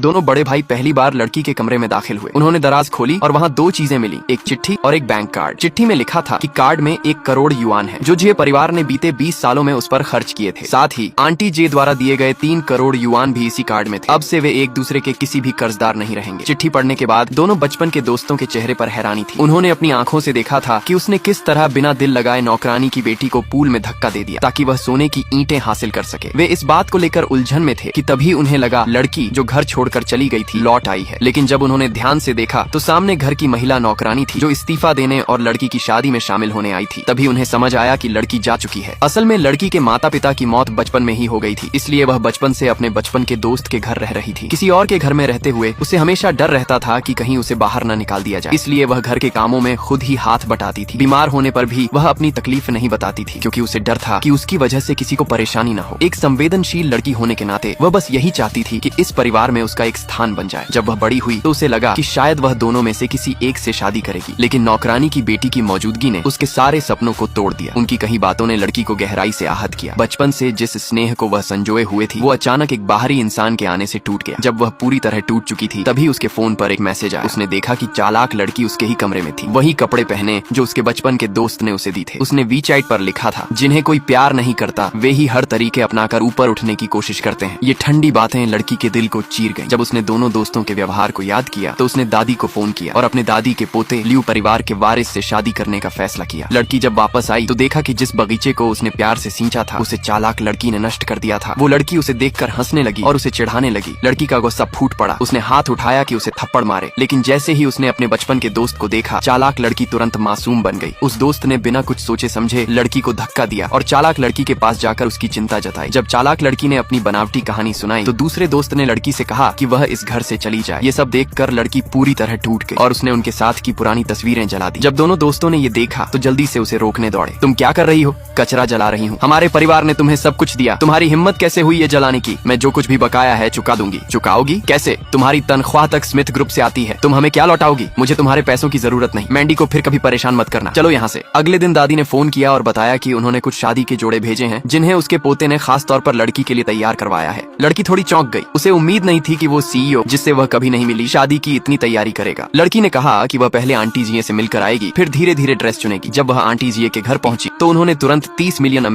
दोनों बड़े भाई पहली बार लड़की के कमरे में दाखिल हुए। उन्होंने दराज खोली और वहाँ दो चीजें मिली, एक चिट्ठी और एक बैंक कार्ड। चिट्ठी में लिखा था कि कार्ड में 1 करोड़ युआन है जो जे परिवार ने बीते 20 सालों में उस पर खर्च किए थे। साथ ही आंटी जे द्वारा दिए गए 3 करोड़ युआन भी इसी कार्ड में थे। अब से वे एक दूसरे के किसी भी कर्जदार नहीं रहेंगे। चिट्ठी पढ़ने के बाद दोनों बचपन के दोस्तों के चेहरे पर हैरानी थी। उन्होंने अपनी आंखों से देखा था कि उसने किस तरह बिना दिल लगाए नौकरानी की बेटी को पूल में धक्का दे दिया ताकि वह सोने की ईंटें हासिल कर सके। वे इस बात को लेकर उलझन में थे कि तभी उन्हें लगा लड़की जो घर छोड़कर चली गई थी लौट आई है। लेकिन जब उन्होंने ध्यान से देखा तो सामने घर की महिला नौकरानी थी जो इस्तीफा देने और लड़की की शादी में शामिल होने आई थी। तभी उन्हें समझ आया कि लड़की जा चुकी है। असल में लड़की के माता पिता की मौत बचपन में ही हो गई थी, इसलिए वह बचपन से अपने बचपन के दोस्त के घर रह रही थी। किसी और के घर में रहते हुए उसे हमेशा डर रहता था कि कहीं उसे बाहर न निकाल दिया जाए, इसलिए वह घर के कामों में खुद ही हाथ बटाती थी। बीमार होने पर भी वह अपनी तकलीफ नहीं बताती थी क्योंकि उसे डर था कि उसकी वजह से किसी को परेशानी न हो। एक संवेदनशील लड़की होने के नाते वह बस यही चाहती थी कि इस परिवार में उसका एक स्थान बन जाए। जब वह बड़ी हुई तो उसे लगा कि शायद वह दोनों में से किसी एक से शादी करेगी, लेकिन नौकरानी की बेटी की मौजूदगी ने उसके सारे सपनों को तोड़ दिया। उनकी कही बातों ने लड़की को गहराई से आहत किया। बचपन से जिस स्नेह को वह संजोए हुए थी वो अचानक एक बाहरी इंसान के आने से टूट गया। जब वह पूरी तरह टूट चुकी थी तभी उसके फोन पर एक मैसेज आया। उसने देखा कि चालाक लड़की उसके ही कमरे में थी, वही कपड़े पहने जो उसके बचपन के दोस्त ने उसे दी थे। उसने वीचैट पर लिखा था, जिन्हें कोई प्यार नहीं करता वे ही हर तरीके अपनाकर ऊपर उठने की कोशिश करते हैं। ये ठंडी बातें लड़की के दिल को चीर गईं। जब उसने दोनों दोस्तों के व्यवहार को याद किया तो उसने दादी को फोन किया और अपने दादी के पोते लियू परिवार के वारिस से शादी करने का फैसला किया। लड़की जब वापस आई तो देखा कि जिस बगीचे को उसने प्यार से सींचा था उसे चालाक लड़की ने नष्ट कर दिया था। वो लड़की उसे देखकर हंसने लगी और उसे चिढ़ाने लगी। लड़की का गुस्सा फूट पड़ा। उसने हाथ उठाया कि उसे थप्पड़ मारे, लेकिन जैसे ही उसने अपने बचपन के दोस्त को देखा चालाक लड़की तुरंत मासूम बन गई। उस दोस्त ने बिना कुछ सोचे समझे लड़की को धक्का दिया और चालाक लड़की के पास जाकर उसकी चिंता जताई। जब चालाक लड़की ने अपनी बनावटी कहानी सुनाई तो दूसरे दोस्त ने लड़की से कहा कि वह इस घर से चली जाए। ये सब देखकर लड़की पूरी तरह टूट गई और उसने उनके साथ की पुरानी तस्वीरें जला दी। जब दोनों दोस्तों ने ये देखा तो जल्दी से उसे रोकने दौड़े। तुम क्या कर रही हो? कचरा जला रही हूँ। हमारे परिवार ने तुम्हें सब कुछ दिया, तुम्हारी हिम्मत कैसे हुई ये जलाने की? मैं जो कुछ भी बकाया है चुका दूंगी। चुकाओगी कैसे? तुम्हारी तनख्वाह तक स्मिथ ग्रुप से आती है, तुम हमें क्या लौटाओगी? मुझे तुम्हारे पैसों की जरूरत नहीं। मैंडी को फिर कभी परेशान मत करना, चलो यहाँ से। अगले दिन दादी ने फोन किया और बताया कि उन्होंने कुछ शादी के जोड़े भेजे हैं जिन्हें उसके पोते ने खास तौर पर लड़की के लिए तैयार करवाया है। लड़की थोड़ी चौंक गई। उसे उम्मीद नहीं थी कि वो सीईओ जिससे वह कभी नहीं मिली शादी की इतनी तैयारी करेगा। लड़की ने कहा कि वह पहले आंटी जी से मिलकर आएगी, फिर धीरे धीरे ड्रेस चुनेगी। जब वह आंटी जी के घर पहुंची तो उन्होंने तुरंत $30 मिलियन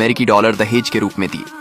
दहेज के रूप में दिए।